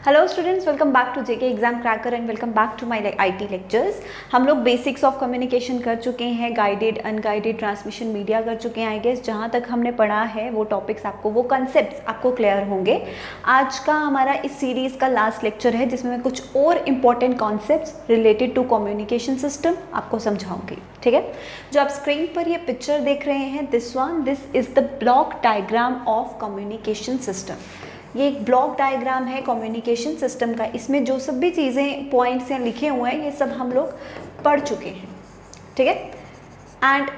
Hello students, welcome back to JK exam cracker and welcome back to my IT lectures. हम लोग basics of communication कर चुके हैं, guided unguided transmission media कर चुके हैं। आई गेस जहाँ तक हमने पढ़ा है वो टॉपिक्स आपको, वो कॉन्सेप्ट्स आपको क्लियर होंगे। आज का हमारा इस सीरीज़ का लास्ट लेक्चर है जिसमें मैं कुछ और important concepts related to communication system आपको समझाऊंगी। ठीक है, जो आप स्क्रीन पर ये पिक्चर देख रहे हैं, this is the block diagram of communication system. ये एक ब्लॉक डायग्राम है कम्युनिकेशन सिस्टम का। इसमें जो सब भी चीज़ें पॉइंट्स यहाँ लिखे हुए हैं ये सब हम लोग पढ़ चुके हैं। ठीक है, एंड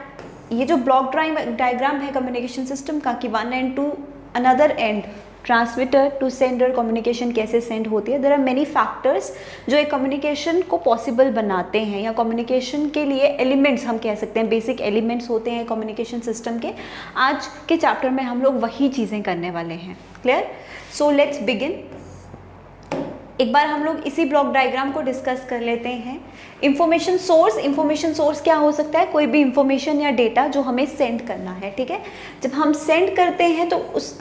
ये जो ब्लॉक डायग्राम है कम्युनिकेशन सिस्टम का कि one end to another end, transmitter to sender, communication कैसे सेंड होती है। देयर आर मेनी फैक्टर्स जो एक कम्युनिकेशन को पॉसिबल बनाते हैं, या कम्युनिकेशन के लिए एलिमेंट्स हम कह सकते हैं, बेसिक एलिमेंट्स होते हैं कम्युनिकेशन सिस्टम के। आज के चैप्टर में हम लोग वही चीज़ें करने वाले हैं। क्लियर? So let's begin. एक बार हम लोग इसी ब्लॉक डायग्राम को डिस्कस कर लेते हैं। इंफॉर्मेशन सोर्स क्या हो सकता है? कोई भी इंफॉर्मेशन या डेटा जो हमें सेंड करना है। ठीक है, जब हम सेंड करते हैं तो उस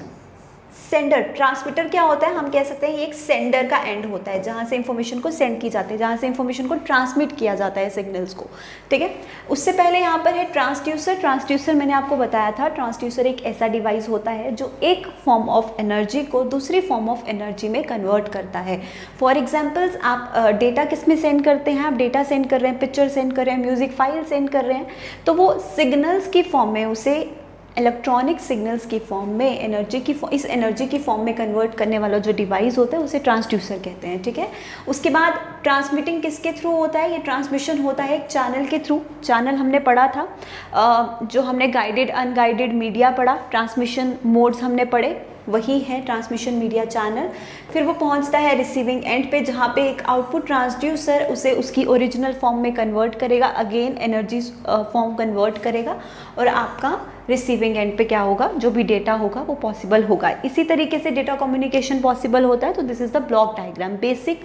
सेंडर, ट्रांसमीटर क्या होता है? हम कह सकते हैं ये एक सेंडर का एंड होता है जहाँ से इंफॉर्मेशन को सेंड की जाती है, जहाँ से इंफॉर्मेशन को ट्रांसमिट किया जाता है सिग्नल्स को। ठीक है, उससे पहले यहाँ पर है ट्रांसड्यूसर। ट्रांसड्यूसर मैंने आपको बताया था, ट्रांसड्यूसर एक ऐसा डिवाइस होता है जो एक फॉर्म ऑफ एनर्जी को दूसरी फॉर्म ऑफ एनर्जी में कन्वर्ट करता है। फॉर एग्जाम्पल्स, आप डेटा किस में सेंड करते हैं? आप डेटा सेंड कर रहे हैं, पिक्चर सेंड कर रहे हैं, म्यूजिक फाइल सेंड कर रहे हैं, तो वो सिग्नल्स की फॉर्म में, उसे इलेक्ट्रॉनिक सिग्नल्स की फॉर्म में, इस एनर्जी की फॉर्म में कन्वर्ट करने वाला जो डिवाइस होता है उसे ट्रांसड्यूसर कहते हैं। ठीक है, उसके बाद ट्रांसमिटिंग किसके थ्रू होता है? ये ट्रांसमिशन होता है एक चैनल के थ्रू। चैनल हमने पढ़ा था, जो हमने गाइडेड अनगाइडेड मीडिया पढ़ा, ट्रांसमिशन मोड्स हमने पढ़े, वही है ट्रांसमिशन मीडिया चैनल। फिर वो पहुंचता है रिसीविंग एंड पे, जहाँ पे एक आउटपुट ट्रांसड्यूसर उसे उसकी ओरिजिनल फॉर्म में कन्वर्ट करेगा, अगेन एनर्जी फॉर्म कन्वर्ट करेगा, और आपका रिसीविंग एंड पे क्या होगा? जो भी डेटा होगा वो पॉसिबल होगा। इसी तरीके से डेटा कम्युनिकेशन पॉसिबल होता है। तो this is the block diagram, basic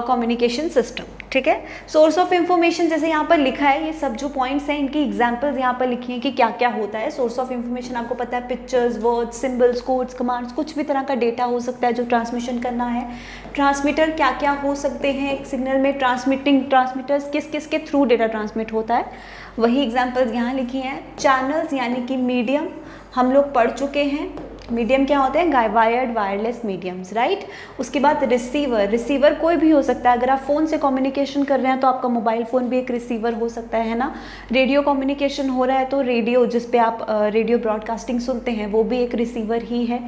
communication system. ठीक है, सोर्स ऑफ इंफॉर्मेशन जैसे यहाँ पर लिखा है, ये सब जो पॉइंट्स हैं इनकी एग्जाम्पल्स यहाँ पर लिखी हैं कि क्या क्या होता है। सोर्स ऑफ इंफॉर्मेशन आपको पता है, pictures, words, symbols, codes, commands, कुछ भी तरह का डेटा हो सकता है जो ट्रांसमिशन करना है। ट्रांसमीटर क्या क्या हो सकते हैं एक सिग्नल में? ट्रांसमीटर्स किस किस के थ्रू डेटा ट्रांसमिट होता है, वही एग्जाम्पल्स यहाँ लिखी हैं। चैनल्स यानी कि मीडियम हम लोग पढ़ चुके हैं। मीडियम क्या होते हैं? Wired wireless mediums, right. उसके बाद रिसीवर कोई भी हो सकता है। अगर आप फ़ोन से कम्युनिकेशन कर रहे हैं तो आपका मोबाइल फ़ोन भी एक रिसीवर हो सकता है ना। रेडियो कम्युनिकेशन हो रहा है तो रेडियो, जिस पे आप रेडियो ब्रॉडकास्टिंग सुनते हैं, वो भी एक रिसीवर ही है।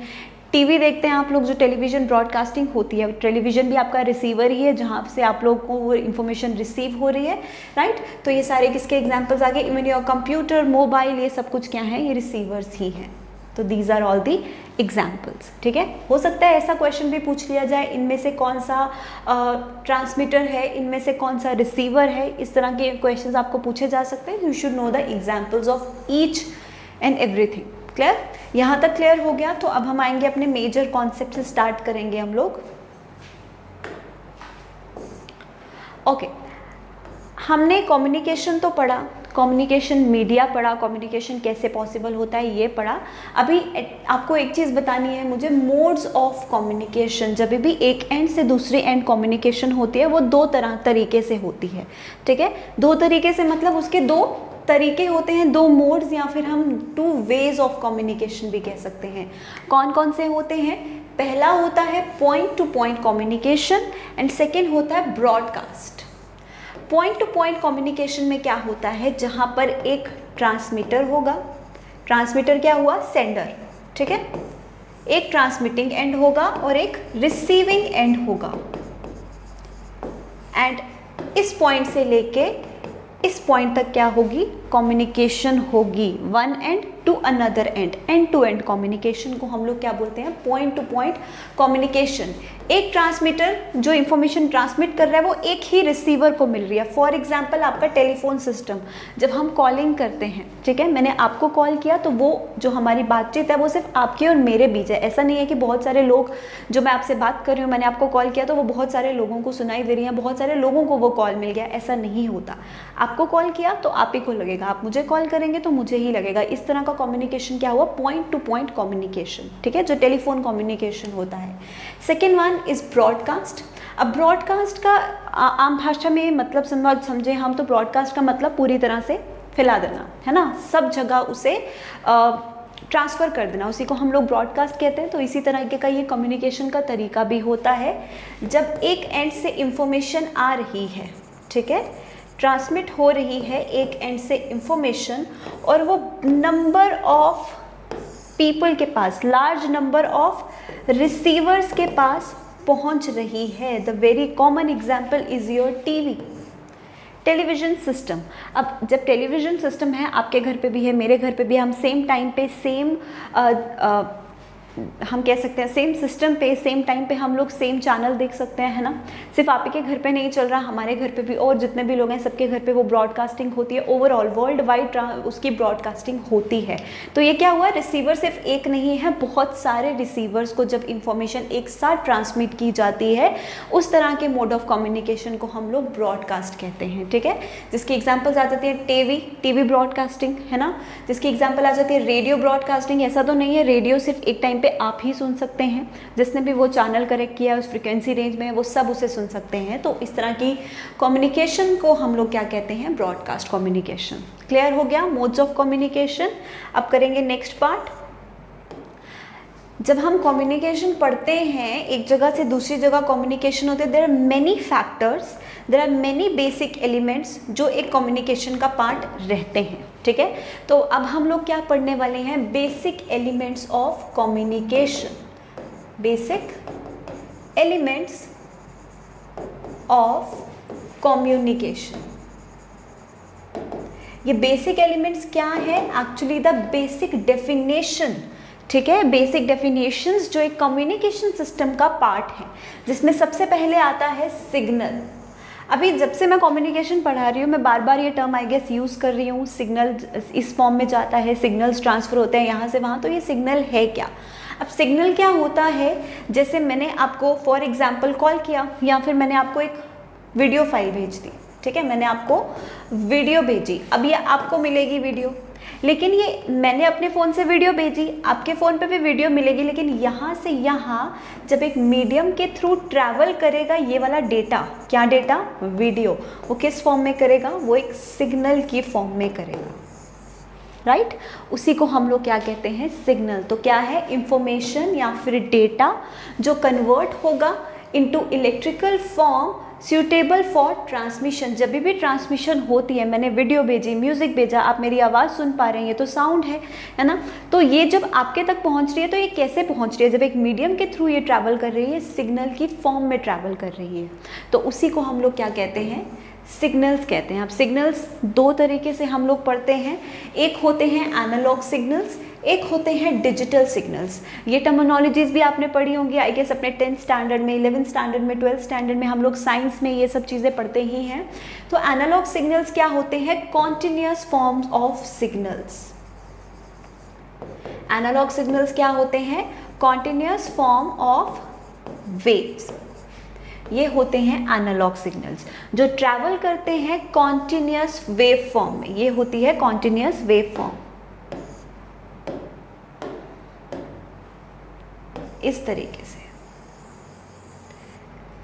टीवी देखते हैं आप लोग, जो टेलीविज़न ब्रॉडकास्टिंग होती है, टेलीविज़न भी आपका रिसीवर ही है, जहाँ से आप लोग को वो इन्फॉर्मेशन रिसीव हो रही है, राइट। तो ये सारे किसके एग्जांपल्स आ गए? इवन योर कंप्यूटर, मोबाइल, ये सब कुछ क्या है? ये रिसीवर्स ही हैं। तो these are all the examples. ठीक है, हो सकता है ऐसा क्वेश्चन भी पूछ लिया जाए, इनमें से कौन सा ट्रांसमीटर है, इनमें से कौन सा रिसीवर है। इस तरह के क्वेश्चंस आपको पूछे जा सकते हैं। You should know the examples of each and everything. Clear? यहाँ तक क्लियर हो गया। तो अब हम आएंगे अपने मेजर कॉन्सेप्ट से, स्टार्ट करेंगे हम लोग। ओके, हमने कम्युनिकेशन तो पढ़ा, कम्युनिकेशन मीडिया पढ़ा, कम्युनिकेशन कैसे पॉसिबल होता है ये पढ़ा। अभी आपको एक चीज़ बतानी है मुझे, मोड्स ऑफ कम्युनिकेशन। जब भी एक एंड से दूसरे एंड कम्युनिकेशन होती है वो दो तरीके से होती है। ठीक है, दो तरीके से मतलब उसके दो तरीके होते हैं, दो मोड्स, या फिर हम टू वेज ऑफ कम्युनिकेशन भी कह सकते हैं। कौन कौन से होते हैं? पहला होता है point to point communication and second होता है broadcast. Point to point communication में क्या होता है? जहाँ पर एक ट्रांसमीटर होगा, ट्रांसमीटर क्या हुआ? सेंडर। ठीक है, एक ट्रांसमिटिंग एंड होगा और एक रिसीविंग एंड होगा, एंड इस पॉइंट से लेके इस पॉइंट तक क्या होगी? कम्युनिकेशन होगी, one end to another end, end to end communication को हम लोग क्या बोलते हैं? Point to point communication. एक ट्रांसमीटर जो इंफॉर्मेशन ट्रांसमिट कर रहा है वो एक ही रिसीवर को मिल रही है। फॉर एग्जांपल आपका टेलीफोन सिस्टम, जब हम कॉलिंग करते हैं, ठीक है, मैंने आपको कॉल किया तो वो जो हमारी बातचीत है वो सिर्फ आपके और मेरे बीच है। ऐसा नहीं है कि बहुत सारे लोग, जो मैं आपसे बात कर रही हूँ, मैंने आपको कॉल किया तो वो बहुत सारे लोगों को सुनाई दे रही है, बहुत सारे लोगों को वो कॉल मिल गया, ऐसा नहीं होता। आपको कॉल किया तो आप ही को लगेगा, आप मुझे कॉल करेंगे तो मुझे ही लगेगा। इस तरह का कम्युनिकेशन क्या हुआ? Point to point communication. ठीक है, जो टेलीफोन कम्युनिकेशन होता है। Second one one is broadcast. अब ब्रॉडकास्ट का आम भाषा में मतलब समझे हम तो ब्रॉडकास्ट का मतलब पूरी तरह से फैला देना, है ना, सब जगह उसे ट्रांसफ़र कर देना, उसी को हम लोग ब्रॉडकास्ट कहते हैं। तो इसी तरीके का ये कम्युनिकेशन का तरीका भी होता है। जब एक एंड से इंफॉर्मेशन आ रही है, ठीक है, ट्रांसमिट हो रही है एक एंड से इंफॉर्मेशन, और वो नंबर ऑफ पीपल के पास, लार्ज नंबर ऑफ रिसीवर्स के पास पहुंच रही है। The very common example is your TV, television system. अब जब टेलीविज़न सिस्टम है, आपके घर पे भी है, मेरे घर पे भी, हम सेम टाइम पे सेम हम कह सकते हैं सेम सिस्टम पे सेम टाइम पे हम लोग सेम चैनल देख सकते हैं, है ना। सिर्फ आप ही के घर पे नहीं चल रहा, हमारे घर पे भी और जितने भी लोग हैं सबके घर पे वो ब्रॉडकास्टिंग होती है, ओवरऑल वर्ल्ड वाइड उसकी ब्रॉडकास्टिंग होती है। तो ये क्या हुआ, रिसीवर सिर्फ एक नहीं है, बहुत सारे रिसीवर्स को जब इंफॉर्मेशन एक साथ ट्रांसमिट की जाती है, उस तरह के मोड ऑफ कम्युनिकेशन को हम लोग ब्रॉडकास्ट कहते हैं, ठीक है। जिसकी एग्जाम्पल्स आ जाती है टीवी ब्रॉडकास्टिंग, है ना। जिसकी एग्जाम्पल आ जाती है रेडियो ब्रॉडकास्टिंग। ऐसा तो नहीं है रेडियो सिर्फ एक टाइम पे आप ही सुन सकते हैं, जिसने भी वो चैनल करेक्ट किया उस फ्रिक्वेंसी रेंज में वो सब उसे सुन सकते हैं। तो इस तरह की कम्युनिकेशन को हम लोग क्या कहते हैं, ब्रॉडकास्ट कम्युनिकेशन। क्लियर हो गया मोड्स ऑफ कम्युनिकेशन। अब करेंगे नेक्स्ट पार्ट। जब हम कम्युनिकेशन पढ़ते हैं, एक जगह से दूसरी जगह कम्युनिकेशन होते हैं, there are many factors, there are many basic elements जो एक कम्युनिकेशन का पार्ट रहते हैं, ठीक है। तो अब हम लोग क्या पढ़ने वाले हैं, basic elements of communication. Basic elements of communication. ये बेसिक एलिमेंट्स क्या है, एक्चुअली द बेसिक डेफिनेशन, ठीक है। बेसिक डेफिनेशंस जो एक कम्युनिकेशन सिस्टम का पार्ट है, जिसमें सबसे पहले आता है सिग्नल। अभी जब से मैं कम्युनिकेशन पढ़ा रही हूँ, मैं बार बार ये टर्म आई गेस यूज़ कर रही हूँ, सिग्नल इस फॉर्म में जाता है, सिग्नल्स ट्रांसफ़र होते हैं यहाँ से वहाँ। तो ये सिग्नल है क्या। अब सिग्नल क्या होता है, जैसे मैंने आपको फॉर एग्जांपल कॉल किया, या फिर मैंने आपको एक वीडियो फाइल भेज दी, ठीक है, मैंने आपको वीडियो भेजी। अब ये आपको मिलेगी वीडियो, लेकिन ये मैंने अपने फ़ोन से वीडियो भेजी, आपके फ़ोन पे भी वीडियो मिलेगी, लेकिन यहाँ से यहाँ जब एक मीडियम के थ्रू ट्रैवल करेगा ये वाला डेटा, क्या डेटा, वीडियो, वो किस फॉर्म में करेगा, वो एक सिग्नल की फॉर्म में करेगा, राइट। उसी को हम लोग क्या कहते हैं, सिग्नल। तो क्या है, इंफॉर्मेशन या फिर डेटा जो कन्वर्ट होगा into electrical form suitable for transmission. जब भी ट्रांसमिशन होती है, मैंने वीडियो भेजी, म्यूज़िक भेजा, आप मेरी आवाज़ सुन पा रहे हैं, ये तो साउंड है ना। तो ये जब आपके तक पहुंच रही है, तो ये कैसे पहुंच रही है, जब एक मीडियम के थ्रू ये ट्रैवल कर रही है, सिग्नल की फॉर्म में ट्रैवल कर रही है, तो उसी को हम लोग क्या कहते हैं, सिग्नल्स कहते हैं। अब सिग्नल्स दो तरीके से हम लोग पढ़ते हैं, एक होते हैं एनालॉग सिग्नल्स, एक होते हैं डिजिटल सिग्नल्स। ये टर्मिनोलॉजीज भी आपने पढ़ी होंगी आई गेस अपने 10th स्टैंडर्ड में, 11th स्टैंडर्ड में, 12th स्टैंडर्ड में, हम लोग साइंस में ये सब चीज़ें पढ़ते ही हैं। तो एनालॉग सिग्नल्स क्या होते हैं, continuous forms of signals. Analog signals क्या होते हैं, कॉन्टिन्यूस फॉर्म ऑफ वेव्स। ये होते हैं एनालॉग सिग्नल्स जो ट्रैवल करते हैं कॉन्टिन्यूस वेव फॉर्म में। ये होती है कॉन्टिन्यूस वेव फॉर्म, इस तरीके से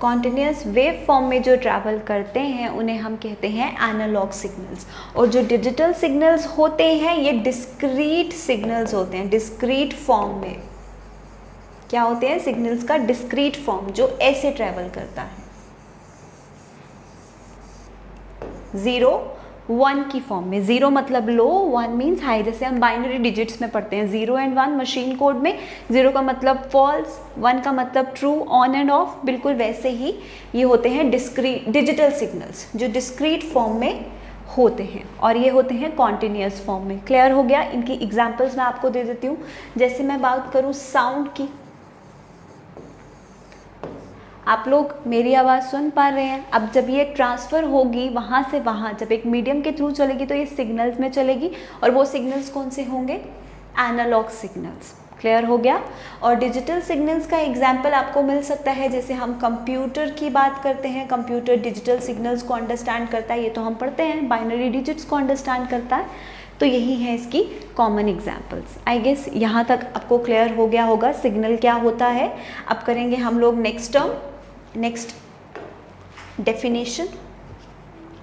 कॉन्टिन्यूस वेव फॉर्म में जो ट्रैवल करते हैं उन्हें हम कहते हैं एनालॉग सिग्नल्स। और जो डिजिटल सिग्नल्स होते हैं ये डिस्क्रीट सिग्नल्स होते हैं, डिस्क्रीट फॉर्म में। क्या होते हैं, सिग्नल्स का डिस्क्रीट फॉर्म जो ऐसे ट्रैवल करता है, 0 1 की फॉर्म में। 0 मतलब लो, 1 मीन्स हाई, जैसे हम बाइनरी डिजिट्स में पढ़ते हैं 0 and 1 मशीन कोड में। 0 का मतलब फॉल्स, 1 का मतलब ट्रू, ऑन एंड ऑफ, बिल्कुल वैसे ही ये होते हैं डिस्क्रीट डिजिटल सिग्नल्स जो डिस्क्रीट फॉर्म में होते हैं, और ये होते हैं कॉन्टिन्यूस फॉर्म में। क्लियर हो गया। इनकी एग्जांपल्स मैं आपको दे देती हूँ। जैसे मैं बात करूँ साउंड की, आप लोग मेरी आवाज़ सुन पा रहे हैं। अब जब ये ट्रांसफ़र होगी वहाँ से वहाँ, जब एक मीडियम के थ्रू चलेगी तो ये सिग्नल्स में चलेगी, और वो सिग्नल्स कौन से होंगे, एनालॉग सिग्नल्स। क्लियर हो गया। और डिजिटल सिग्नल्स का एग्जाम्पल आपको मिल सकता है, जैसे हम कंप्यूटर की बात करते हैं, कंप्यूटर डिजिटल सिग्नल्स को अंडरस्टैंड करता है, ये तो हम पढ़ते हैं, बाइनरी डिजिट्स को अंडरस्टैंड करता है। तो यही है इसकी कॉमन एग्जाम्पल्स। आई गेस यहाँ तक आपको क्लियर हो गया होगा सिग्नल क्या होता है। अब करेंगे हम लोग next term, next definition.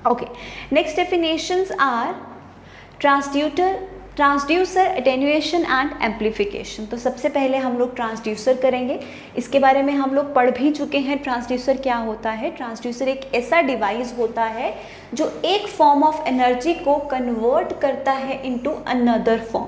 Okay, next definitions are transducer, attenuation and amplification. तो सबसे पहले हम लोग ट्रांसड्यूसर करेंगे। इसके बारे में हम लोग पढ़ भी चुके हैं। ट्रांसड्यूसर क्या होता है? ट्रांसड्यूसर एक ऐसा डिवाइस होता है जो एक फॉर्म ऑफ एनर्जी को कन्वर्ट करता है इनटू अनदर फॉर्म।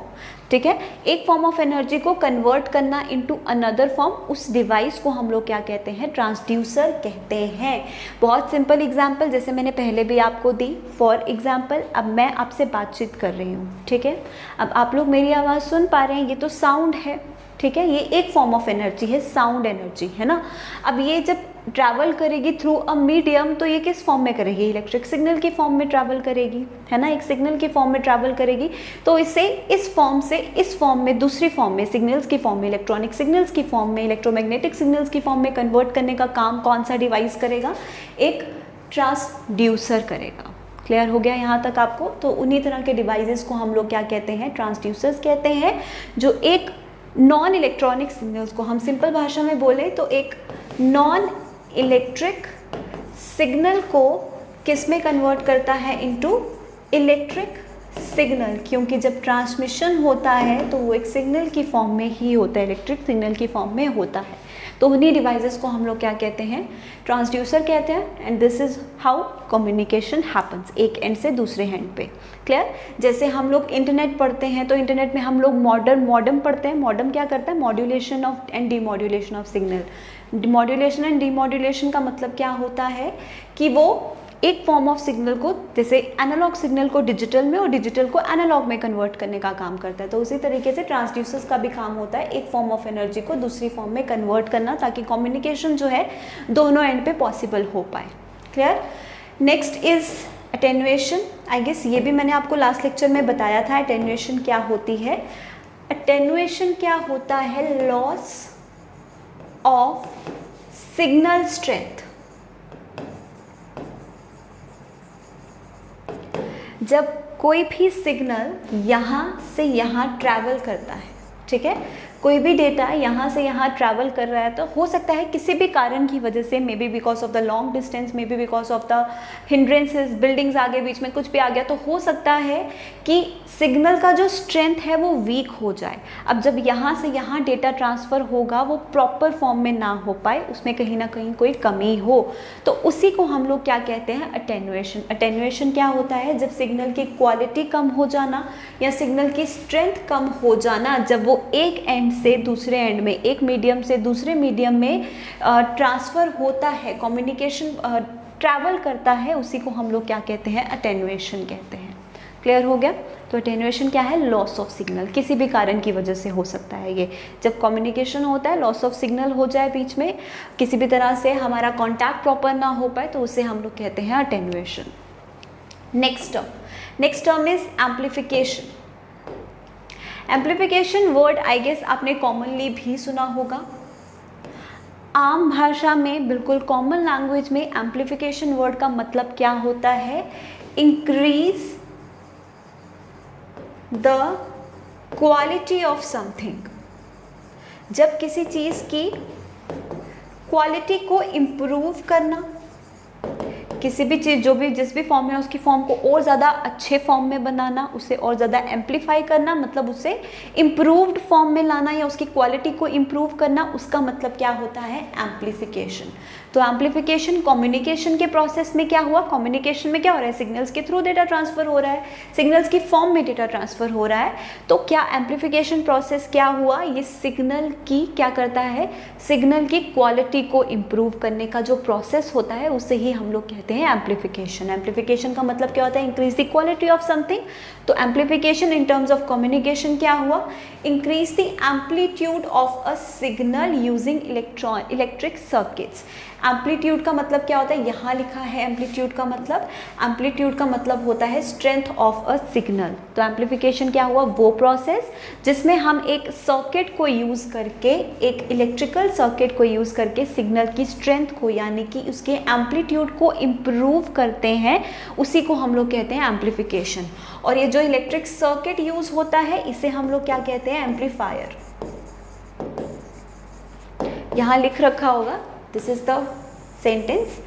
ठीक है, एक फॉर्म ऑफ एनर्जी को कन्वर्ट करना इनटू अनदर फॉर्म, उस डिवाइस को हम लोग क्या कहते हैं? ट्रांसड्यूसर कहते हैं। बहुत सिंपल एग्जांपल जैसे मैंने पहले भी आपको दी। फॉर एग्जांपल, अब मैं आपसे बातचीत कर रही हूँ, ठीक है, अब आप लोग मेरी आवाज़ सुन पा रहे हैं, ये तो साउंड है, ठीक है, ये एक फॉर्म ऑफ एनर्जी है, साउंड एनर्जी है ना। अब ये जब ट्रैवल करेगी थ्रू अ मीडियम तो ये किस फॉर्म में करेगी? इलेक्ट्रिक सिग्नल की फॉर्म में ट्रैवल करेगी, है ना, एक सिग्नल की फॉर्म में ट्रैवल करेगी। तो इसे इस फॉर्म से इस फॉर्म में, दूसरी फॉर्म में, सिग्नल्स की फॉर्म में, इलेक्ट्रॉनिक सिग्नल्स की फॉर्म में, इलेक्ट्रोमैग्नेटिक सिग्नल्स की फॉर्म में कन्वर्ट करने का काम कौन सा डिवाइस करेगा? एक ट्रांसड्यूसर करेगा। क्लियर हो गया यहाँ तक आपको? तो उन्हीं तरह के डिवाइसेस को हम लोग क्या कहते हैं? ट्रांसड्यूसर्स कहते हैं, जो एक नॉन इलेक्ट्रॉनिक सिग्नल्स को, हम सिंपल भाषा में बोले तो एक नॉन इलेक्ट्रिक सिग्नल को किस में कन्वर्ट करता है? Into electric signal. क्योंकि जब ट्रांसमिशन होता है तो वो एक सिग्नल की फॉर्म में ही होता है, इलेक्ट्रिक सिग्नल की फॉर्म में होता है। तो उन्हीं डिवाइसेस को हम लोग क्या कहते हैं? ट्रांसड्यूसर कहते हैं। And this is how communication happens, एक एंड से दूसरे एंड पे। क्लियर? जैसे हम लोग इंटरनेट पढ़ते हैं तो इंटरनेट में हम लोग मॉडर्म पढ़ते हैं। मॉडर्म क्या करता है? Modulation of and demodulation of signal. Modulation and demodulation का मतलब क्या होता है कि वो एक फॉर्म ऑफ सिग्नल को, जैसे एनालॉग सिग्नल को डिजिटल में और डिजिटल को एनालॉग में कन्वर्ट करने का काम करता है। तो उसी तरीके से ट्रांसड्यूसर्स का भी काम होता है एक फॉर्म ऑफ एनर्जी को दूसरी फॉर्म में कन्वर्ट करना, ताकि कम्युनिकेशन जो है दोनों एंड पे पॉसिबल हो पाए। Clear? Next is attenuation. I guess ये भी मैंने आपको लास्ट लेक्चर में बताया था, एटेन्यूएशन क्या होती है। एटेन्यूएशन क्या होता है? Loss of signal strength. जब कोई भी सिग्नल यहाँ से यहाँ ट्रैवल करता है, ठीक है, कोई भी डेटा यहाँ से यहाँ ट्रैवल कर रहा है, तो हो सकता है किसी भी कारण की वजह से, may be because of the long distance, may be because of the hindrances, buildings आगे बीच में कुछ भी आ गया, तो हो सकता है कि सिग्नल का जो स्ट्रेंथ है वो वीक हो जाए। अब जब यहाँ से यहाँ डेटा ट्रांसफ़र होगा वो प्रॉपर फॉर्म में ना हो पाए, उसमें कहीं ना कहीं कोई कमी हो, तो उसी को हम लोग क्या कहते हैं? अटेन्यूएशन। अटेन्यूएशन क्या होता है? जब सिग्नल की क्वालिटी कम हो जाना या सिग्नल की स्ट्रेंथ कम हो जाना, जब वो एक एंड से दूसरे एंड में, एक मीडियम से दूसरे मीडियम में ट्रांसफ़र होता है, कम्युनिकेशन ट्रैवल करता है, उसी को हम लोग क्या कहते हैं? अटेन्यूएशन कहते हैं। क्लियर हो गया? तो अटेन्यूएशन क्या है? लॉस ऑफ सिग्नल, किसी भी कारण की वजह से हो सकता है ये। जब कम्युनिकेशन होता है, लॉस ऑफ सिग्नल हो जाए बीच में, किसी भी तरह से हमारा कॉन्टैक्ट प्रॉपर ना हो पाए, तो उसे हम लोग कहते हैं attenuation. Next term is amplification. Amplification word I guess आपने कॉमनली भी सुना होगा। आम भाषा में, बिल्कुल कॉमन लैंग्वेज में एम्पलीफिकेशन वर्ड का मतलब क्या होता है? Increase the quality of something. जब किसी चीज़ की क्वालिटी को इम्प्रूव करना, किसी भी चीज़ जो भी जिस भी फॉर्म में उसकी फॉर्म को और ज़्यादा अच्छे फॉर्म में बनाना, उसे और ज़्यादा एम्पलीफाई करना, मतलब उसे इम्प्रूव्ड फॉर्म में लाना या उसकी क्वालिटी को इम्प्रूव करना, उसका मतलब क्या होता है? एम्पलीफिकेशन। तो एम्पलीफिकेशन कम्युनिकेशन के प्रोसेस में क्या हुआ? कम्युनिकेशन में क्या हो रहा है? सिग्नल्स के थ्रू डेटा ट्रांसफ़र हो रहा है, सिग्नल्स की फॉर्म में डेटा ट्रांसफ़र हो रहा है। तो क्या एम्पलीफिकेशन प्रोसेस क्या हुआ? ये सिग्नल की क्या करता है? सिग्नल की क्वालिटी को इम्प्रूव करने का जो प्रोसेस होता है उसे ही हम लोग कहते हैं एम्पलीफिकेशन। एम्पलीफिकेशन का मतलब क्या होता है? Increase the quality of something. तो amplification in terms of communication क्या हुआ? Increase the amplitude of a signal using electric circuits. Amplitude का मतलब क्या होता है? यहाँ लिखा है एम्पलीट्यूड का मतलब होता है स्ट्रेंथ ऑफ अ सिग्नल। तो एम्पलीफिकेशन क्या हुआ? वो प्रोसेस जिसमें हम एक सर्किट को यूज़ करके, एक इलेक्ट्रिकल सर्किट को यूज़ करके सिग्नल की स्ट्रेंथ को, यानी कि उसके एम्पलीट्यूड को इम्प्रूव करते हैं, उसी को हम लोग कहते हैं एम्पलीफिकेशन। और ये जो इलेक्ट्रिक सर्किट यूज होता है इसे हम लोग क्या कहते हैं, एम्पलीफायर। यहाँ लिख रखा होगा, दिस इज द सेंटेंस।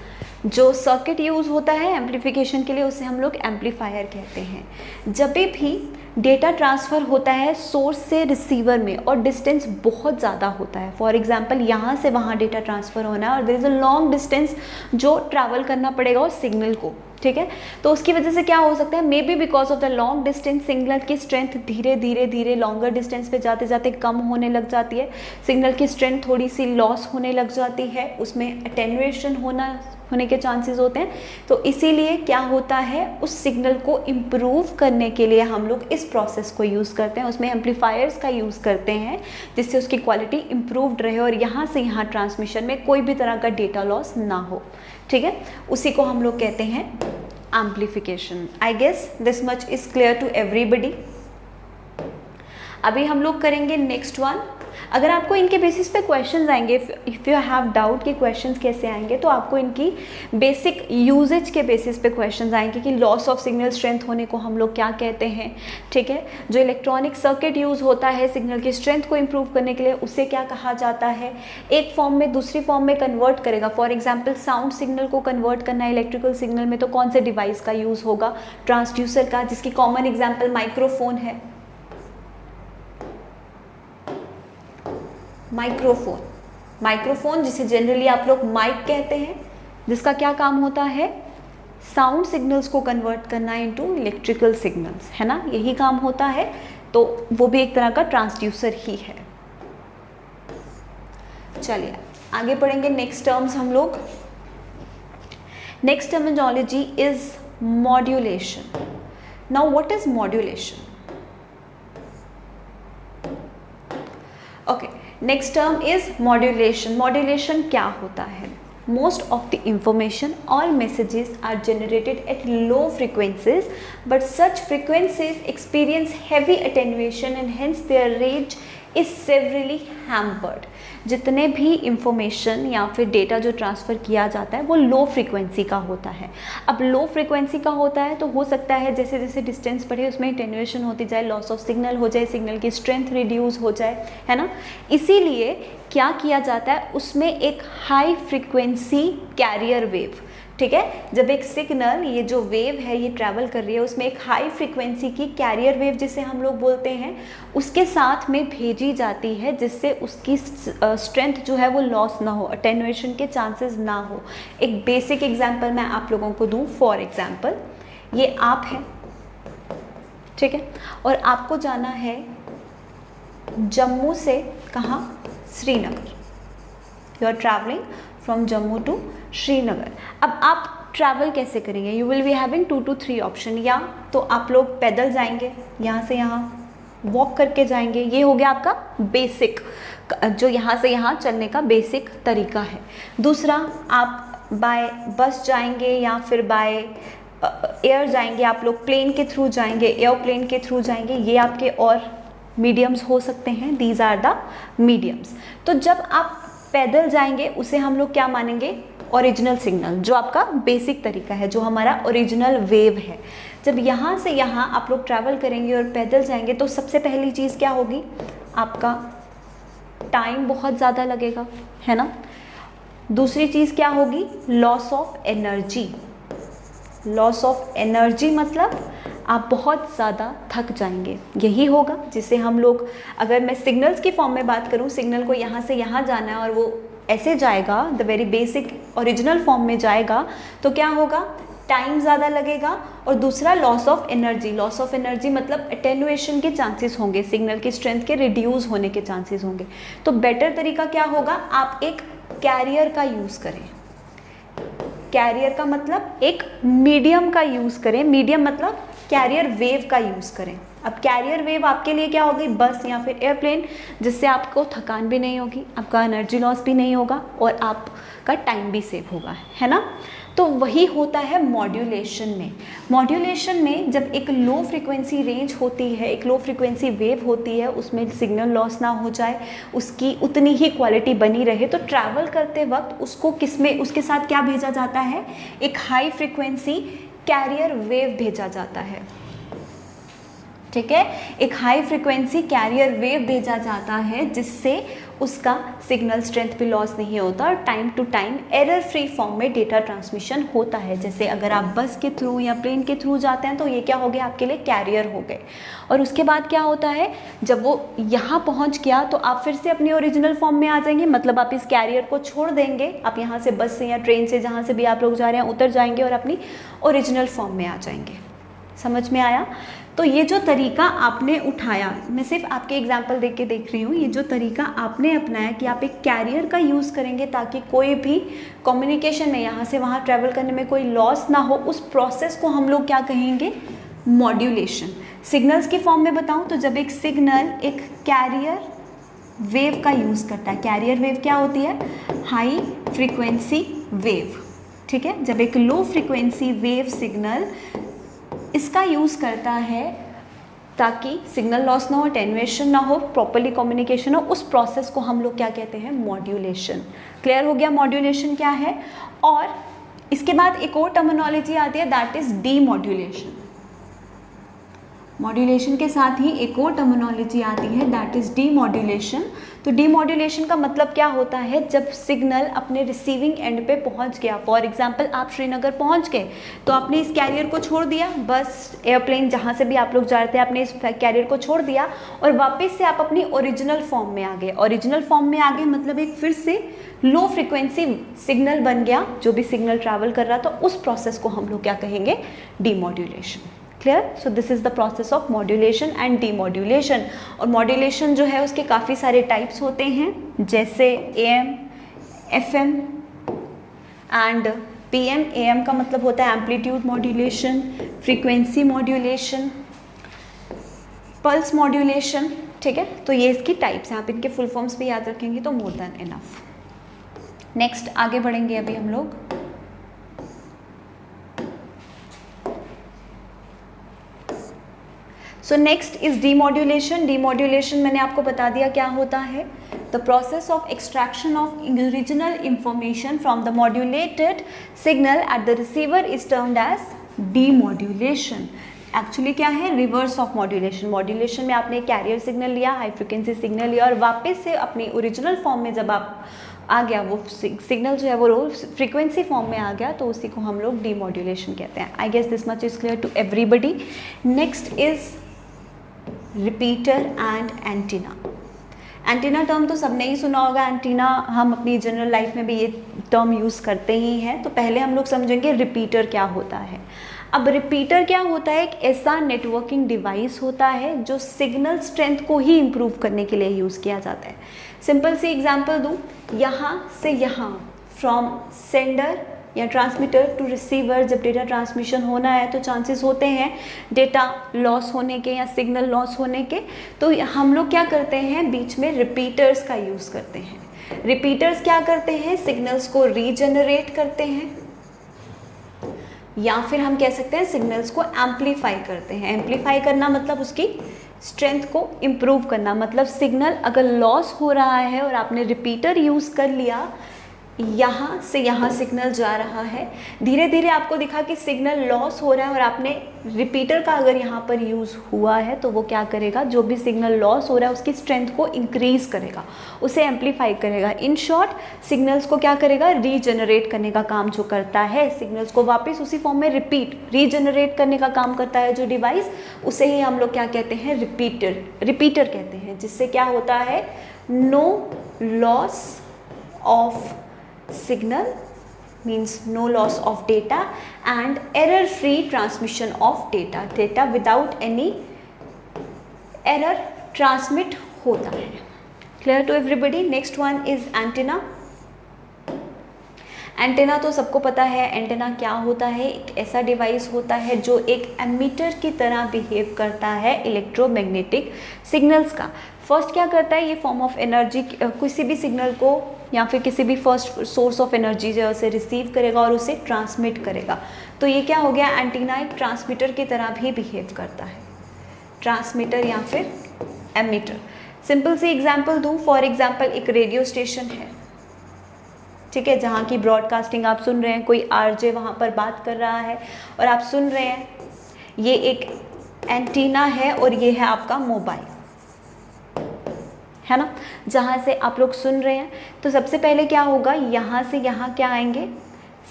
जो सर्किट यूज होता है एम्पलीफिकेशन के लिए उसे हम लोग एम्पलीफायर कहते हैं। जब भी डेटा ट्रांसफ़र होता है सोर्स से रिसीवर में और डिस्टेंस बहुत ज़्यादा होता है, फॉर एग्जांपल यहाँ से वहाँ डेटा ट्रांसफ़र होना है और there is a long distance जो ट्रैवल करना पड़ेगा उस सिग्नल को, ठीक है। तो उसकी वजह से क्या हो सकता है, may be because of the long distance signal की स्ट्रेंथ धीरे धीरे धीरे लॉन्गर डिस्टेंस पे जाते जाते कम होने लग जाती है, सिग्नल की स्ट्रेंथ थोड़ी सी लॉस होने लग जाती है, उसमें अटेन्युएशन होने के चांसेस होते हैं। तो इसीलिए क्या होता है, उस सिग्नल को इम्प्रूव करने के लिए हम लोग इस प्रोसेस को यूज़ करते हैं, उसमें एम्पलीफायर्स का यूज़ करते हैं जिससे उसकी क्वालिटी इम्प्रूव्ड रहे और यहाँ से यहाँ ट्रांसमिशन में कोई भी तरह का डेटा लॉस ना हो, ठीक है। उसी को हम लोग कहते हैं amplification. I guess this much is clear to everybody. अभी हम लोग करेंगे नेक्स्ट वन। अगर आपको इनके बेसिस पे क्वेश्चंस आएंगे, इफ़ यू हैव डाउट कि क्वेश्चंस कैसे आएंगे, तो आपको इनकी बेसिक यूजेज के बेसिस पे क्वेश्चंस आएंगे कि लॉस ऑफ सिग्नल स्ट्रेंथ होने को हम लोग क्या कहते हैं, ठीक है। जो इलेक्ट्रॉनिक सर्किट यूज़ होता है सिग्नल की स्ट्रेंथ को इम्प्रूव करने के लिए उसे क्या कहा जाता है, एक फॉर्म में दूसरी फॉर्म में कन्वर्ट करेगा। फॉर एग्जाम्पल साउंड सिग्नल को कन्वर्ट करना है इलेक्ट्रिकल सिग्नल में, तो कौन से डिवाइस का यूज़ होगा, ट्रांसड्यूसर का, जिसकी कॉमन एग्जाम्पल माइक्रोफोन है। माइक्रोफोन जिसे जनरली आप लोग माइक कहते हैं, जिसका क्या काम होता है, साउंड सिग्नल्स को कन्वर्ट करना इनटू इलेक्ट्रिकल सिग्नल्स, है ना, यही काम होता है। तो वो भी एक तरह का ट्रांसड्यूसर ही है। चलिए आगे पढ़ेंगे नेक्स्ट टर्म्स हम लोग। Next terminology is modulation. Now what is modulation? Okay, next term is modulation. Modulation क्या होता है? Most of the information, all messages are generated at low frequencies, but such frequencies experience heavy attenuation and hence their range is severely hampered. जितने भी information या फिर data जो transfer किया जाता है वो लो फ्रीक्वेंसी का होता है। अब लो फ्रीक्वेंसी का होता है तो हो सकता है जैसे जैसे डिस्टेंस बढ़े उसमें अटेन्युएशन होती जाए, लॉस ऑफ सिग्नल हो जाए, सिग्नल की स्ट्रेंथ रिड्यूस हो जाए, है ना। इसीलिए क्या किया जाता है, उसमें एक हाई फ्रीक्वेंसी कैरियर वेव, ठीक है, जब एक सिग्नल, ये जो वेव है ये ट्रैवल कर रही है, उसमें एक हाई फ्रीक्वेंसी की कैरियर वेव जिसे हम लोग बोलते हैं उसके साथ में भेजी जाती है, जिससे उसकी स्ट्रेंथ जो है वो लॉस ना हो, अटेन्युएशन के चांसेस ना हो। एक बेसिक एग्जांपल मैं आप लोगों को दूं। फॉर एग्जांपल ये आप हैं, ठीक है, और आपको जाना है जम्मू से कहाँ, Srinagar. You are travelling from Jammu to Srinagar. अब आप ट्रैवल कैसे करेंगे? You will be having 2 to 3 option. या तो आप लोग पैदल जाएंगे, यहाँ से यहाँ वॉक करके जाएंगे, ये हो गया आपका बेसिक, जो यहाँ से यहाँ चलने का बेसिक तरीका है। दूसरा, आप बाय बस जाएंगे या फिर बाय एयर जाएंगे, आप लोग प्लेन के थ्रू जाएंगे, एयरप्लेन के थ्रू जाएंगे, ये आपके और मीडियम्स हो सकते हैं। These are the mediums. तो जब आप पैदल जाएंगे उसे हम लोग क्या मानेंगे, ओरिजिनल सिग्नल, जो आपका बेसिक तरीका है, जो हमारा ओरिजिनल वेव है। जब यहाँ से यहाँ आप लोग ट्रैवल करेंगे और पैदल जाएंगे तो सबसे पहली चीज़ क्या होगी, आपका टाइम बहुत ज़्यादा लगेगा, है ना। दूसरी चीज़ क्या होगी, loss of energy. Loss of energy मतलब आप बहुत ज़्यादा थक जाएंगे, यही होगा जिसे हम लोग, अगर मैं सिग्नल्स की फॉर्म में बात करूं, सिग्नल को यहाँ से यहाँ जाना है और वो ऐसे जाएगा, the very basic original form में जाएगा, तो क्या होगा, टाइम ज़्यादा लगेगा। और दूसरा loss of energy. Loss of energy मतलब अटेन्युएशन के चांसेस होंगे, सिग्नल की स्ट्रेंथ के रिड्यूस होने के चांसेस होंगे। तो बेटर तरीका क्या होगा, आप एक कैरियर का यूज़ करें। कैरियर का मतलब एक मीडियम का यूज़ करें। मीडियम मतलब कैरियर वेव का यूज़ करें। अब कैरियर वेव आपके लिए क्या होगी, बस या फिर एयरप्लेन, जिससे आपको थकान भी नहीं होगी, आपका एनर्जी लॉस भी नहीं होगा और आपका टाइम भी सेव होगा, है ना। तो वही होता है मॉड्यूलेशन में। मॉड्यूलेशन में जब एक लो फ्रीक्वेंसी रेंज होती है, एक लो फ्रीक्वेंसी वेव होती है, उसमें सिग्नल लॉस ना हो जाए, उसकी उतनी ही क्वालिटी बनी रहे, तो ट्रैवल करते वक्त उसको किसमें, उसके साथ क्या भेजा जाता है, एक हाई फ्रीक्वेंसी कैरियर वेव भेजा जाता है। ठीक है, एक हाई फ्रिक्वेंसी कैरियर वेव भेजा जाता है जिससे उसका सिग्नल स्ट्रेंथ भी लॉस नहीं होता और time to time error free form में डेटा ट्रांसमिशन होता है। जैसे अगर आप बस के थ्रू या प्लेन के थ्रू जाते हैं तो ये क्या हो गया, आपके लिए कैरियर हो गए। और उसके बाद क्या होता है, जब वो यहाँ पहुँच गया तो आप फिर से अपनी ओरिजिनल फॉर्म में आ जाएंगे, मतलब आप इस कैरियर को छोड़ देंगे, आप यहाँ से बस से या ट्रेन से जहाँ से भी आप लोग जा रहे हैं उतर जाएंगे और अपनी ओरिजिनल फॉर्म में आ जाएंगे। समझ में आया? तो ये जो तरीका आपने उठाया, मैं सिर्फ आपके एग्जाम्पल देख के देख रही हूँ, ये जो तरीका आपने अपनाया कि आप एक कैरियर का यूज़ करेंगे ताकि कोई भी कम्युनिकेशन में यहाँ से वहाँ ट्रैवल करने में कोई लॉस ना हो, उस प्रोसेस को हम लोग क्या कहेंगे, मॉड्यूलेशन। सिग्नल्स की फॉर्म में बताऊँ तो जब एक सिग्नल एक कैरियर वेव का यूज़ करता है, कैरियर वेव क्या होती है, हाई फ्रीक्वेंसी वेव, ठीक है। जब एक लो फ्रीक्वेंसी वेव सिग्नल इसका यूज़ करता है ताकि सिग्नल लॉस ना हो, अटेन्यूएशन ना हो, प्रॉपर्ली कम्युनिकेशन हो, उस प्रोसेस को हम लोग क्या कहते हैं, मॉड्यूलेशन। क्लियर हो गया मॉड्यूलेशन क्या है? और इसके बाद एक और टर्मिनोलॉजी आती है, दैट इज डीमॉड्यूलेशन। मॉड्यूलेशन के साथ ही एक और टर्मिनोलॉजी आती है, दैट इज डीमॉड्यूलेशन। तो डीमॉड्यूलेशन का मतलब क्या होता है, जब सिग्नल अपने रिसीविंग एंड पे पहुंच गया, फॉर एग्जांपल आप श्रीनगर पहुंच गए तो आपने इस कैरियर को छोड़ दिया, बस एयरप्लेन जहां से भी आप लोग जा रहे थे आपने इस कैरियर को छोड़ दिया और वापस से आप अपनी ओरिजिनल फॉर्म में आ गए। ओरिजिनल फॉर्म में आ गए मतलब एक फिर से लो फ्रिक्वेंसी सिग्नल बन गया, जो भी सिग्नल ट्रैवल कर रहा था, उस प्रोसेस को हम लोग क्या कहेंगे, demodulation. Clear? So this is the process of modulation and demodulation. और मॉड्यूलेशन जो है उसके काफ़ी सारे टाइप्स होते हैं, जैसे AM, FM and PM। AM का मतलब होता है amplitude modulation, frequency modulation, pulse modulation, ठीक है। तो ये इसकी टाइप्स हैं, आप इनके फुल फॉर्म्स भी याद रखेंगे तो मोर देन इनफ। नेक्स्ट आगे बढ़ेंगे अभी हम लोग। So next is demodulation. Demodulation मैंने आपको बता दिया क्या होता है, the process of extraction of original information from the modulated signal at the receiver is termed as demodulation. Actually क्या है, रिवर्स ऑफ मॉड्यूलेशन। मॉड्यूलेशन में आपने कैरियर सिग्नल लिया, हाई फ्रिक्वेंसी सिग्नल लिया और वापस से अपनी ओरिजिनल फॉर्म में जब आप आ गया, वो सिग्नल जो है वो फ्रीक्वेंसी फॉर्म में आ गया, तो उसी को हम लोग डीमॉड्यूलेशन कहते हैं। I guess this much is clear to everybody. Next is repeater and antenna. Antenna term तो सबने ही सुना होगा, एंटीना हम अपनी जनरल लाइफ में भी ये टर्म यूज़ करते ही हैं। तो पहले हम लोग समझेंगे रिपीटर क्या होता है। अब रिपीटर क्या होता है, एक ऐसा नेटवर्किंग डिवाइस होता है जो सिग्नल स्ट्रेंथ को ही इम्प्रूव करने के लिए यूज़ किया जाता है। सिंपल सी एग्जांपल दूँ, यहाँ से यहाँ, फ्रॉम सेंडर या ट्रांसमीटर टू रिसीवर, जब डेटा ट्रांसमिशन होना है तो चांसेस होते हैं डेटा लॉस होने के या सिग्नल लॉस होने के। तो हम लोग क्या करते हैं, बीच में रिपीटर्स का यूज़ करते हैं। रिपीटर्स क्या करते हैं, सिग्नल्स को रीजनरेट करते हैं, या फिर हम कह सकते हैं सिग्नल्स को एम्पलीफाई करते हैं। एम्पलीफाई करना मतलब उसकी स्ट्रेंथ को इम्प्रूव करना। मतलब सिग्नल अगर लॉस हो रहा है और आपने रिपीटर यूज़ कर लिया, यहाँ से यहाँ सिग्नल जा रहा है, धीरे धीरे आपको दिखा कि सिग्नल लॉस हो रहा है और आपने रिपीटर का अगर यहाँ पर यूज़ हुआ है तो वो क्या करेगा, जो भी सिग्नल लॉस हो रहा है उसकी स्ट्रेंथ को इंक्रीज़ करेगा, उसे एम्पलीफाई करेगा। इन शॉर्ट सिग्नल्स को क्या करेगा, रीजनरेट करने का काम जो करता है, सिग्नल्स को वापस उसी फॉर्म में रीजनरेट करने का काम करता है जो डिवाइस, उसे ही हम लोग क्या कहते हैं, रिपीटर कहते हैं। जिससे क्या होता है, no loss of signal means no loss of data and error free transmission of data without any error transmit होता है। clear to everybody? next one is antenna। Antenna तो सबको पता है, एंटेना क्या होता है, एक ऐसा डिवाइस होता है जो एक एमीटर की तरह बिहेव करता है इलेक्ट्रोमैग्नेटिक सिग्नल्स का। फर्स्ट क्या करता है, ये फॉर्म ऑफ एनर्जी किसी भी सिग्नल को या फिर किसी भी फर्स्ट सोर्स ऑफ एनर्जी जो है उसे रिसीव करेगा और उसे ट्रांसमिट करेगा। तो ये क्या हो गया, एंटीना एक ट्रांसमीटर की तरह भी बिहेव करता है, ट्रांसमीटर या फिर एमीटर। सिंपल सी एग्जांपल दूँ, फॉर एग्जांपल एक रेडियो स्टेशन है, ठीक है, जहाँ की ब्रॉडकास्टिंग आप सुन रहे हैं, कोई आरजे वहाँ पर बात कर रहा है और आप सुन रहे हैं। ये एक एंटीना है और ये है आपका मोबाइल, है ना, जहाँ से आप लोग सुन रहे हैं। तो सबसे पहले क्या होगा, यहाँ से यहाँ क्या आएंगे,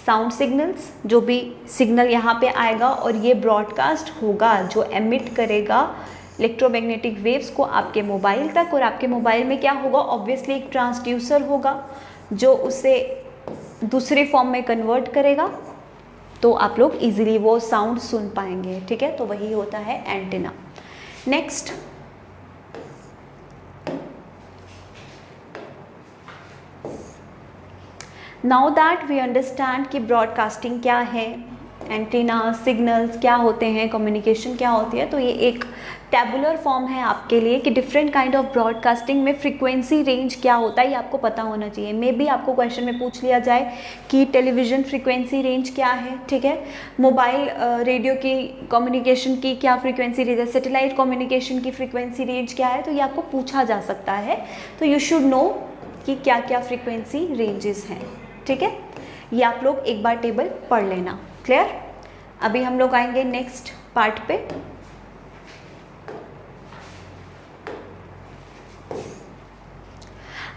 साउंड सिग्नल्स, जो भी सिग्नल यहाँ पे आएगा और ये ब्रॉडकास्ट होगा, जो एमिट करेगा इलेक्ट्रोमैग्नेटिक वेव्स को आपके मोबाइल तक। और आपके मोबाइल में क्या होगा, ऑब्वियसली एक ट्रांसड्यूसर होगा जो उसे दूसरे फॉर्म में कन्वर्ट करेगा, तो आप लोग इजीली वो साउंड सुन पाएंगे, ठीक है। तो वही होता है antenna. Next, now that we understand कि ब्रॉडकास्टिंग क्या है, एंटीना, सिग्नल्स क्या होते हैं, कम्युनिकेशन क्या होती है, तो ये एक टैबुलर फॉर्म है आपके लिए कि डिफरेंट काइंड ऑफ ब्रॉडकास्टिंग में फ्रीक्वेंसी रेंज क्या होता है, ये आपको पता होना चाहिए। मे बी आपको क्वेश्चन में पूछ लिया जाए कि टेलीविज़न फ्रीक्वेंसी रेंज क्या है, ठीक है, मोबाइल रेडियो की कम्युनिकेशन की क्या फ्रीक्वेंसी रेंज है, सैटेलाइट कम्युनिकेशन की फ्रीक्वेंसी रेंज क्या है, तो ये आपको पूछा जा सकता है। तो यू शुड नो कि क्या क्या फ्रीक्वेंसी रेंजेस हैं, ठीक है। ये आप लोग एक बार टेबल पढ़ लेना, क्लियर। अभी हम लोग आएंगे नेक्स्ट पार्ट पे।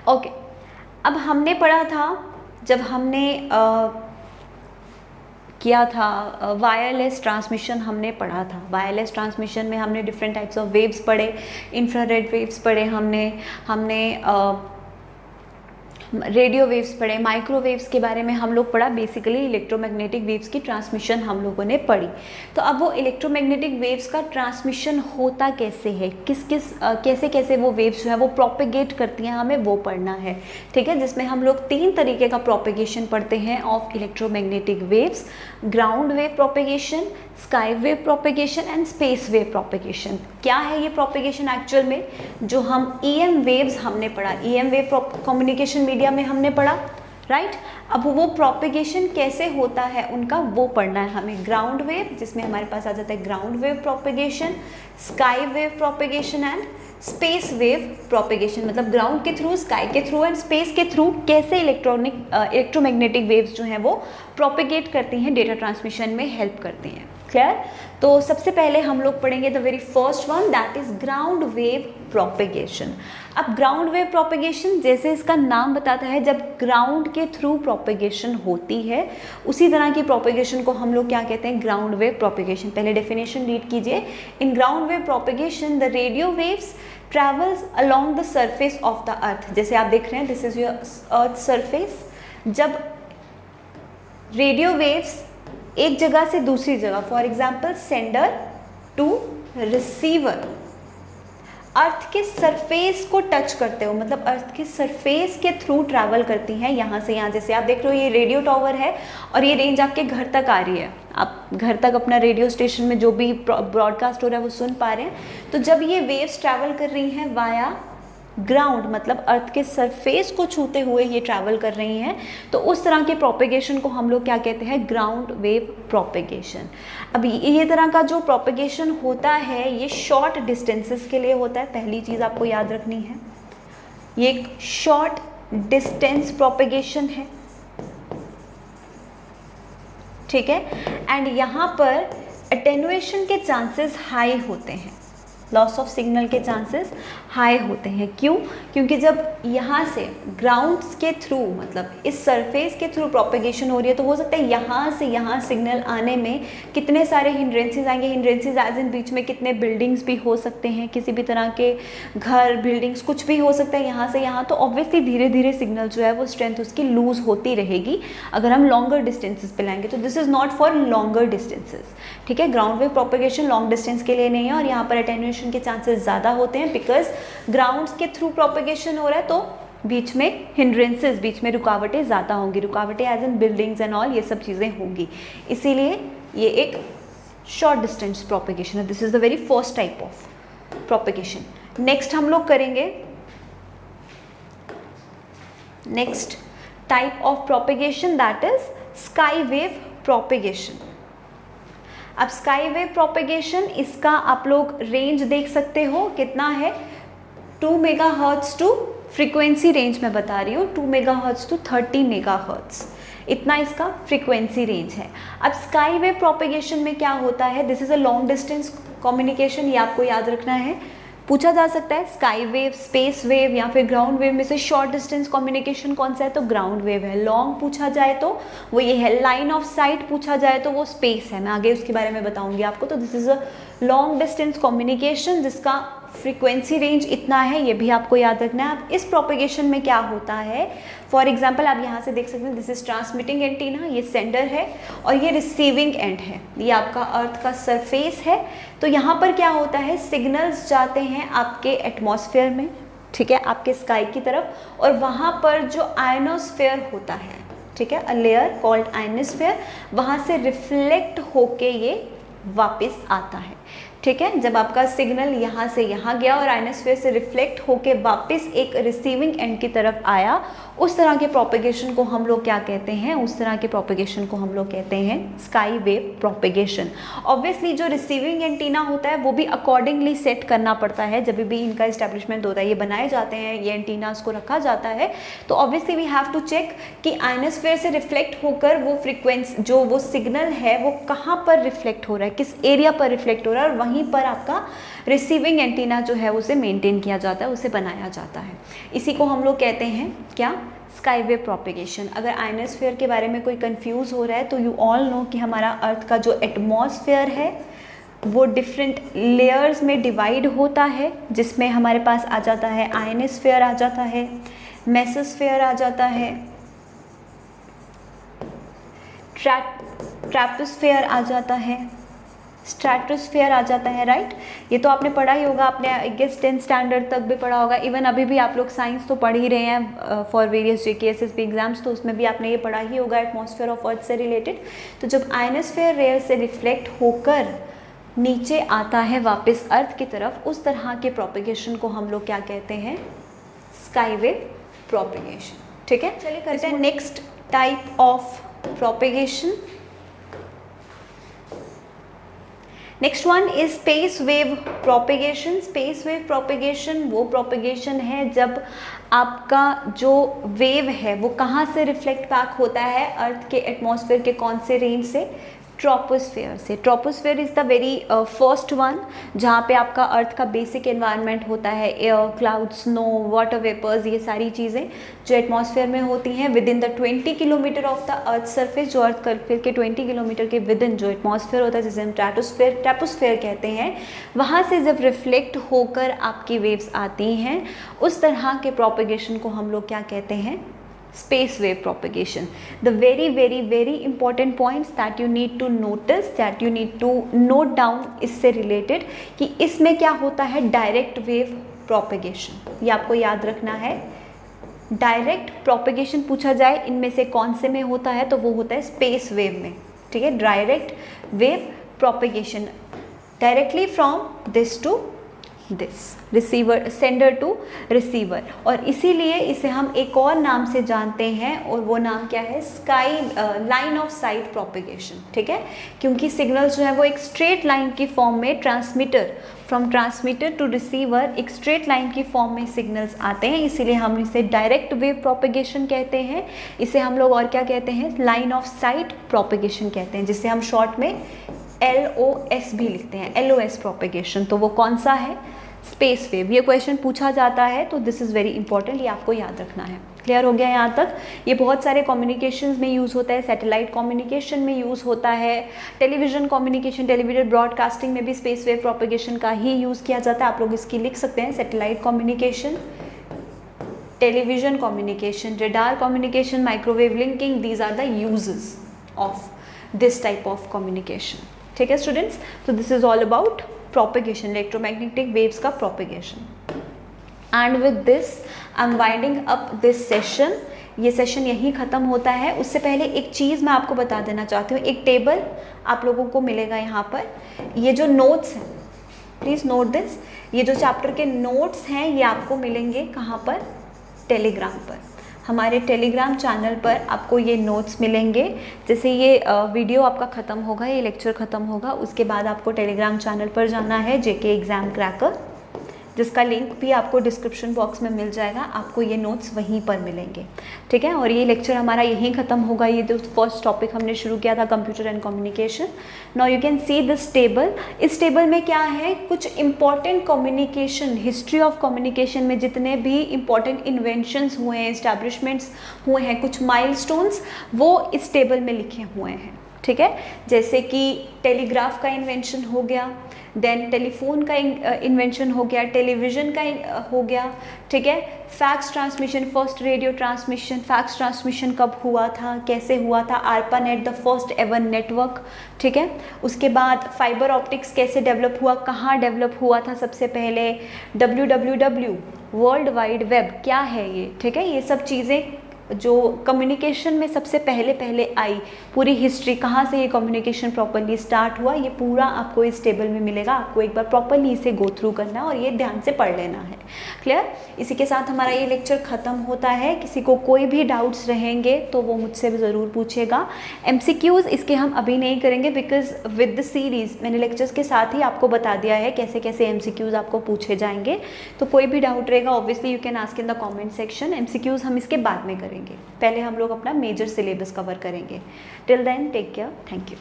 ओके, अब हमने पढ़ा था, जब हमने किया था वायरलेस ट्रांसमिशन, हमने पढ़ा था वायरलेस ट्रांसमिशन में हमने डिफरेंट टाइप्स ऑफ वेव्स पढ़े, इंफ्रारेड वेव्स पढ़े, हमने रेडियो वेव्स पढ़े, माइक्रोवेव्स के बारे में हम लोग पढ़ा, बेसिकली इलेक्ट्रोमैग्नेटिक वेव्स की ट्रांसमिशन हम लोगों ने पढ़ी। तो अब वो इलेक्ट्रोमैग्नेटिक वेव्स का ट्रांसमिशन होता कैसे है, कैसे कैसे वो वेव्स जो है वो प्रोपेगेट करती हैं, हमें वो पढ़ना है, ठीक है। जिसमें हम लोग 3 तरीके का प्रोपेगेशन पढ़ते हैं of electromagnetic waves, ground wave propagation, sky wave propagation and space wave propagation. क्या है ये प्रोपेगेशन एक्चुअल में, जो हम EM वेव्स हमने पढ़ा, EM वेव कम्युनिकेशन मीडिया में हमने पढ़ा, राइट। अब वो प्रोपेगेशन कैसे होता है उनका, वो पढ़ना है हमें। ग्राउंड वेव, जिसमें हमारे पास आ जाता है ground wave propagation, sky wave propagation and space wave propagation, मतलब ग्राउंड के थ्रू, स्काई के थ्रू एंड स्पेस के थ्रू कैसे इलेक्ट्रोमैग्नेटिक वेव्स जो हैं वो प्रोपेगेट करती हैं, डेटा ट्रांसमिशन में हेल्प करती हैं, क्लियर। तो सबसे पहले हम लोग पढ़ेंगे the very first one, that is ground wave propagation. अब ग्राउंड वेव प्रोपेगेशन, जैसे इसका नाम बताता है, जब ग्राउंड के थ्रू प्रोपेगेशन होती है, उसी तरह की प्रोपेगेशन को हम लोग क्या कहते हैं, ग्राउंड वेव प्रोपेगेशन। पहले डेफिनेशन रीड कीजिए। In ground wave propagation the radio waves travels along the surface of the earth. जैसे आप देख रहे हैं, this is your earth surface. जब रेडियो वेव्स एक जगह से दूसरी जगह, for example sender to receiver, earth के सरफेस को टच करते हो, मतलब अर्थ के सरफेस के थ्रू ट्रैवल करती हैं यहाँ से यहाँ। जैसे आप देख रहे हो, ये रेडियो टावर है और ये रेंज आपके घर तक आ रही है, आप घर तक अपना रेडियो स्टेशन में जो भी ब्रॉडकास्ट हो रहा है वो सुन पा रहे हैं। तो जब ये वेव्स ट्रैवल कर रही हैं वाया ग्राउंड, मतलब अर्थ के सरफेस को छूते हुए ये ट्रैवल कर रही हैं, तो उस तरह के प्रोपेगेशन को हम लोग क्या कहते हैं, ग्राउंड वेव प्रोपेगेशन। अब ये तरह का जो प्रोपेगेशन होता है ये शॉर्ट डिस्टेंसेस के लिए होता है, पहली चीज़ आपको याद रखनी है, ये एक शॉर्ट डिस्टेंस प्रोपेगेशन है, ठीक है। एंड यहाँ पर अटेनुएशन के चांसेस हाई होते हैं, लॉस ऑफ सिग्नल के चांसेस हाई होते हैं। क्यों? क्योंकि जब यहाँ से ग्राउंड के थ्रू, मतलब इस सरफेस के थ्रू प्रोपेगेशन हो रही है, तो हो सकता है यहाँ से यहाँ सिग्नल आने में कितने सारे हिंड्रेंसेस आएंगे। हिंड्रेंसेस एज इन बीच में कितने बिल्डिंग्स भी हो सकते हैं, किसी भी तरह के घर, बिल्डिंग्स, कुछ भी हो सकता है यहाँ से यहाँ। तो ऑब्वियसली धीरे धीरे सिग्नल जो है वो स्ट्रेंथ उसकी लूज होती रहेगी अगर हम लॉन्गर डिस्टेंसेस पे लाएंगे। तो this is not for longer distances, ठीक है। Ground wave propagation long distance के लिए नहीं है और यहाँ पर अटेन्यूएशन के चांसेस ज़्यादा होते हैं, बिकॉज ग्राउंड्स के थ्रू प्रोपेगेशन हो रहा है, तो बीच में हिंड्रेंसेस, बीच में रुकावटें ज़्यादा होंगी, रुकावटें as in buildings and all, ये सब चीज़ें होंगी। इसीलिए ये एक शॉर्ट डिस्टेंस प्रोपेगेशन है। This is the very first type of propagation. Next हम लोग करेंगे next type of propagation, that is sky wave propagation. अब स्काई वेव प्रोपेगेशन, इसका आप लोग रेंज देख सकते हो कितना है, 2 मेगाहर्ट्ज टू, फ्रीक्वेंसी रेंज में बता रही हूँ, 2 मेगाहर्ट्ज टू 30 मेगाहर्ट्ज, इतना इसका फ्रीक्वेंसी रेंज है। अब स्काई वेव प्रोपेगेशन में क्या होता है, this is a long distance communication, ये आपको याद रखना है। पूछा जा सकता है स्काई वेव, स्पेस वेव या फिर ग्राउंड वेव में से शॉर्ट डिस्टेंस कम्युनिकेशन कौन सा है, तो ग्राउंड वेव है। लॉन्ग पूछा जाए तो वो ये है। लाइन ऑफ साइट पूछा जाए तो वो स्पेस है, मैं आगे उसके बारे में बताऊंगी आपको। तो this is a long distance communication जिसका फ्रीक्वेंसी रेंज इतना है, ये भी आपको याद रखना है। अब इस प्रोपेगेशन में क्या होता है, फॉर एग्जाम्पल आप यहाँ से देख सकते हैं, दिस इज ट्रांसमिटिंग एंटीना, ये सेंडर है और ये रिसीविंग एंड है, ये आपका अर्थ का सरफेस है। तो यहाँ पर क्या होता है, सिग्नल्स जाते हैं आपके एटमॉस्फेयर में, ठीक है, आपके स्काई की तरफ, और वहाँ पर जो आयनोस्फेयर होता है, ठीक है, अ लेयर कॉल्ड आयनोस्फेयर, वहाँ से रिफ्लेक्ट होके ये वापस आता है, ठीक है। जब आपका सिग्नल यहाँ से यहाँ गया और आयनोस्फीयर से रिफ्लेक्ट होके वापस एक रिसीविंग एंड की तरफ आया, उस तरह के प्रोपेगेशन को हम लोग क्या कहते हैं, उस तरह के प्रोपेगेशन को हम लोग कहते हैं स्काई वेव प्रोपेगेशन। ऑब्वियसली जो रिसीविंग एंटीना होता है वो भी अकॉर्डिंगली सेट करना पड़ता है, जब भी इनका इस्टेब्लिशमेंट होता है, ये बनाए जाते हैं, ये एंटीनास को रखा जाता है, तो obviously we have to check कि आयनोस्फीयर से रिफ्लेक्ट होकर वो फ्रीक्वेंसी, जो वो सिग्नल है वो कहाँ पर रिफ्लेक्ट हो रहा है, किस एरिया पर रिफ्लेक्ट हो रहा है, और वहीं पर आपका रिसीविंग एंटीना जो है उसे मेंटेन किया जाता है, उसे बनाया जाता है। इसी को हम लोग कहते हैं क्या, स्काई वेव प्रोपेगेशन। अगर आयनोस्फीयर के बारे में कोई कंफ्यूज हो रहा है तो यू ऑल नो कि हमारा अर्थ का जो एटमॉस्फेयर है वो डिफरेंट लेयर्स में डिवाइड होता है, जिसमें हमारे पास आ जाता है आयनोस्फीयर आ जाता है, मेसोस्फीयर आ जाता है, ट्रैपोस्फीयर आ जाता है, स्ट्रैटोस्फीयर आ जाता है, राइट। ये तो आपने पढ़ा ही होगा, आपने आई गेस 10th स्टैंडर्ड तक भी पढ़ा होगा। इवन अभी भी आप लोग साइंस तो पढ़ ही रहे हैं फॉर वेरियस JKSSB एग्जाम्स, तो उसमें भी आपने ये पढ़ा ही होगा एटमॉस्फेयर ऑफ अर्थ से रिलेटेड। तो जब आयनोस्फीयर रेयर से रिफ्लेक्ट होकर नीचे आता है वापस अर्थ की तरफ, उस तरह के प्रोपेगेशन को हम लोग क्या कहते हैं, स्काई वेव प्रोपेगेशन, ठीक है। चलिए करते हैं next type of propagation. Next one is space wave propagation. Space wave propagation वो प्रोपेगेशन है जब आपका जो वेव है वो कहाँ से रिफ्लेक्ट बैक होता है, अर्थ के एटमॉस्फेयर के कौन से रेंज से, ट्रोपोस्फेयर से। Troposphere is the very first one, जहाँ पे आपका अर्थ का बेसिक एनवायरनमेंट होता है, air, cloud, snow, water vapours, ये सारी चीज़ें जो एटमॉस्फेयर में होती हैं within the 20 kilometre of the earth surface. जो अर्थ सरफेस के 20 किलोमीटर के विद इन जो एटमॉस्फेयर होता है, जिसे हम ट्रैपोस्फेयर कहते हैं, वहाँ से जब रिफ्लेक्ट होकर आपकी वेव्स आती हैं, उस तरह के प्रोपेगेशन को हम लोग क्या कहते हैं, space wave propagation. The very important points that you need to notice, that you need to note down इससे related कि इसमें क्या होता है, direct wave propagation, ये आपको याद रखना है। डायरेक्ट प्रोपेगेशन पूछा जाए इनमें से कौन से में होता है, तो वो होता है स्पेस वेव में, ठीक है। Direct wave propagation directly from this to this, receiver, sender to receiver, और इसीलिए इसे हम एक और नाम से जानते हैं, और वो नाम क्या है, sky line of sight propagation, ठीक है। क्योंकि सिग्नल्स जो है वो एक स्ट्रेट लाइन की फॉर्म में transmitter, from transmitter to receiver एक स्ट्रेट लाइन की फॉर्म में सिग्नल्स आते हैं, इसीलिए हम इसे डायरेक्ट वेव प्रोपेगेशन कहते हैं। इसे हम लोग और क्या कहते हैं, लाइन ऑफ साइट प्रोपेगेशन कहते हैं, जिसे हम शॉर्ट में LOS भी लिखते हैं, LOS प्रोपेगेशन। तो वो कौन सा है, स्पेस वेव। ये क्वेश्चन पूछा जाता है, तो दिस इज़ वेरी इंपॉर्टेंट, ये आपको याद रखना है। क्लियर हो गया यहाँ तक। ये बहुत सारे कम्युनिकेशंस में यूज़ होता है, सैटेलाइट कम्युनिकेशन में यूज़ होता है, टेलीविजन कम्युनिकेशन, टेलीविजन ब्रॉडकास्टिंग में भी स्पेस वेव प्रोपेगेशन का ही यूज़ किया जाता है। आप लोग इसकी लिख सकते हैं, satellite communication, television communication, radar communication, microwave linking, these are the uses of this type of communication, ठीक है स्टूडेंट्स। तो this is all about propagation, electromagnetic waves का propagation. And with this I am winding up this session. ये session यहीं ख़त्म होता है। उससे पहले एक चीज़ मैं आपको बता देना चाहती हूँ, एक टेबल आप लोगों को मिलेगा यहाँ पर। ये जो नोट्स हैं, प्लीज़ नोट दिस, ये जो चैप्टर के नोट्स हैं ये आपको मिलेंगे कहाँ पर, टेलीग्राम पर। हमारे टेलीग्राम चैनल पर आपको ये नोट्स मिलेंगे। जैसे ये वीडियो आपका ख़त्म होगा, ये लेक्चर ख़त्म होगा, उसके बाद आपको टेलीग्राम चैनल पर जाना है, JK एग्ज़ाम क्रैकर। जिसका लिंक भी आपको डिस्क्रिप्शन बॉक्स में मिल जाएगा, आपको ये नोट्स वहीं पर मिलेंगे, ठीक है। और ये लेक्चर हमारा यहीं ख़त्म होगा। ये जो फर्स्ट टॉपिक हमने शुरू किया था computer and communication. Now you can see this table. इस टेबल में क्या है, कुछ important communication, history of communication में जितने भी इंपॉर्टेंट इन्वेंशंस हुए हैं, इस्टेब्लिशमेंट्स हुए हैं, कुछ माइलस्टोन्स, वो इस टेबल में लिखे हुए हैं, ठीक है। जैसे कि टेलीग्राफ का इन्वेंशन हो गया, देन टेलीफोन का इन्वेंशन हो गया, टेलीविज़न का हो गया, ठीक है। Fax transmission, first radio transmission, fax transmission कब हुआ था, कैसे हुआ था, ARPANET the first ever network, ठीक है। उसके बाद फाइबर ऑप्टिक्स कैसे डेवलप हुआ, कहाँ डेवलप हुआ था सबसे पहले, WWW वर्ल्ड वाइड वेब क्या है ये, ठीक है। ये सब चीज़ें जो कम्युनिकेशन में सबसे पहले आई, पूरी हिस्ट्री कहाँ से ये कम्युनिकेशन प्रॉपरली स्टार्ट हुआ, ये पूरा आपको इस टेबल में मिलेगा। आपको एक बार प्रॉपरली इसे गो थ्रू करना है और ये ध्यान से पढ़ लेना है। क्लियर। इसी के साथ हमारा ये लेक्चर ख़त्म होता है। किसी को कोई भी डाउट्स रहेंगे तो वो मुझसे ज़रूर पूछेगा। MCQs इसके हम अभी नहीं करेंगे, बिकॉज विद द सीरीज़ मैंने लेक्चर्स के साथ ही आपको बता दिया है कैसे कैसे MCQs आपको पूछे जाएंगे। तो कोई भी डाउट रहेगा obviously you can ask in the comment section. MCQs हम इसके बाद में करेंगे, पहले हम लोग अपना मेजर सिलेबस कवर करेंगे। Till then take care, thank you.